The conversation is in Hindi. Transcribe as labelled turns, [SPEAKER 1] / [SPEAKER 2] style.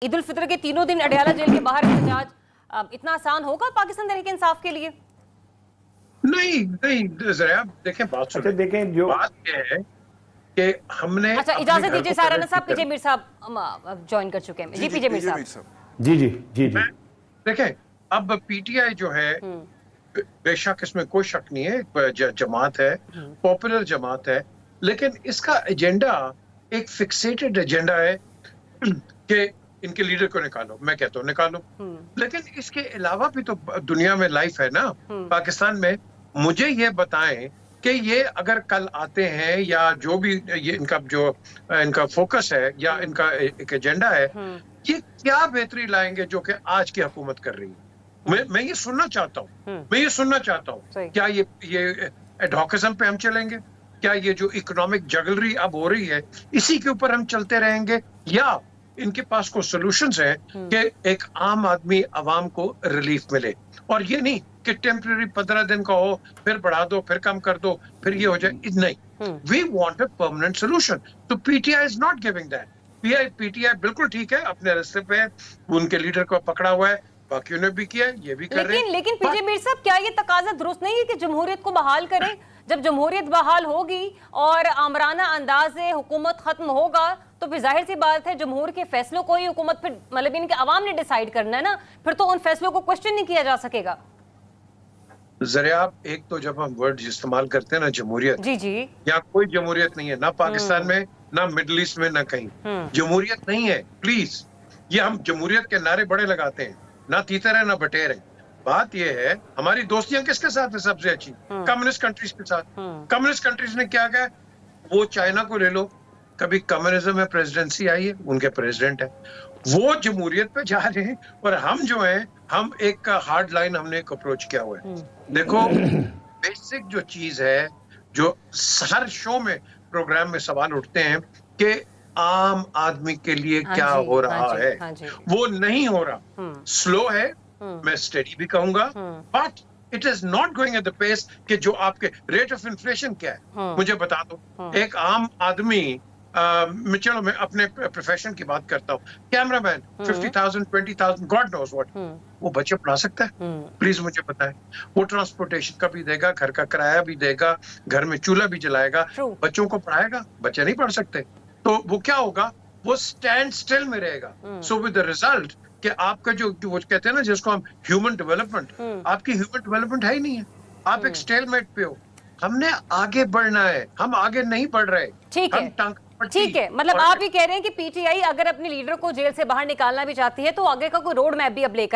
[SPEAKER 1] ईद उल फितर के तीनों दिन अडयाला जेल के बाहर एहतजाज इतना आसान होगा पाकिस्तान तहरीक इंसाफ के लिए?
[SPEAKER 2] नहीं नहीं, जरा देखें, बात सुनिए।
[SPEAKER 3] देखें, जो
[SPEAKER 2] बात यह है कि हमने
[SPEAKER 1] अच्छा, इजाजत दीजिए साराना साहब, पीजे मीर साहब ज्वाइन कर चुके हैं। जी पीजे मीर साहब।
[SPEAKER 3] जी जी जी जी
[SPEAKER 2] देखें, अब पीटीआई जो है, बेशक इसमें कोई शक नहीं है, जमात है, पॉपुलर जमात है, लेकिन इसका एजेंडा एक फिक्सेटेड एजेंडा है कि इनके लीडर को निकालो। मैं कहता हूँ निकालो, लेकिन इसके अलावा भी तो दुनिया में लाइफ है ना। पाकिस्तान में मुझे ये बताएं कि ये अगर कल आते हैं या जो भी ये इनका फोकस है या इनका एक एजेंडा है, ये क्या बेहतरी लाएंगे जो कि आज की हुकूमत कर रही है। मैं ये सुनना चाहता हूँ, मैं ये सुनना चाहता हूँ। क्या ये एडहॉकिज्म पे हम चलेंगे? क्या ये जो इकोनॉमिक जगलरी अब हो रही है इसी के ऊपर हम चलते रहेंगे, या इनके पास कोई सॉल्यूशंस हैं कि एक आम आदमी आवाम को रिलीफ मिले? और ये नहीं कि टेम्पररी 15 दिन का हो, फिर बढ़ा दो, फिर कम कर दो, फिर ये हो जाए। नहीं, we want a permanent solution. तो PTI is not giving that. PTI बिल्कुल ठीक है, अपने रास्ते पे उनके लीडर को पकड़ा हुआ है, बाकियों ने भी किया, ये भी कर रहे हैं।
[SPEAKER 1] लेकिन पीजे मीर साहब, क्या ये तकाजा दुरुस्त नहीं है कि जमहूरियत को बहाल करें? जब जमहूरियत बहाल होगी और आमराना अंदाज से हुकूमत खत्म होगा तो फिर जाहिर सी बात है जमहूर के फैसलों को ही हुकूमत, फिर मतलब इनके अवाम ने डिसाइड करना है ना, फिर तो उन फैसलों को क्वेश्चन नहीं किया जा सकेगा।
[SPEAKER 2] जरा आप, एक तो जब हम वर्ड इस्तेमाल करते हैं ना जमहूरियत,
[SPEAKER 1] जी जी,
[SPEAKER 2] यहाँ कोई जमहूरियत नहीं है, ना पाकिस्तान में, ना मिडल ईस्ट में, ना कहीं जमहूरियत नहीं है। प्लीज, ये हम जमहूरियत के नारे बड़े लगाते हैं, ना तीतर है ना बटेर है। बात यह है, हमारी दोस्तियां किसके साथ है सबसे अच्छी? कम्युनिस्ट कंट्रीज के साथ। कम्युनिस्ट कंट्रीज ने क्या कहा? वो चाइना को ले लो, कभी कम्युनिज्म में प्रेसिडेंसी आई है, उनके प्रेसिडेंट है, वो जमहूरियत पे जा रहे हैं, और हम जो हैं, हम एक हार्ड लाइन हमने एक अप्रोच किया हुआ है। देखो, बेसिक जो चीज है, जो हर शो में, प्रोग्राम में सवाल उठते हैं कि आम आदमी के लिए क्या हो रहा है, वो नहीं हो रहा। स्लो है, मैं स्टेडी भी कहूंगा, but it is not going at the pace कि जो आपके रेट ऑफ इन्फ्लेशन क्या है मुझे बता दो। एक आम आदमी, चलो मैं अपने प्रोफेशन की बात करता हूँ, कैमरामैन 50,000 20,000 गॉड नोज व्हाट, वो बच्चे पढ़ा सकता है? प्लीज मुझे बताएं। वो ट्रांसपोर्टेशन का भी देगा, घर का किराया भी देगा, घर में चूल्हा भी जलाएगा, बच्चों को पढ़ाएगा? बच्चे नहीं पढ़ सकते। तो वो क्या होगा? वो स्टैंड स्टिल में रहेगा। सो विद द रिजल्ट कि आपका जो वो कहते हैं ना, जिसको हम ह्यूमन डेवलपमेंट, आपकी ह्यूमन डेवलपमेंट है ही नहीं है, आप एक स्टेलमेट पे हो। हमने आगे बढ़ना है, हम आगे नहीं बढ़ रहे।
[SPEAKER 1] ठीक है, मतलब आप ये कह रहे हैं कि पीटीआई अगर अपने लीडर को जेल से बाहर निकालना भी चाहती है तो आगे का कोई रोड मैप भी अब लेकर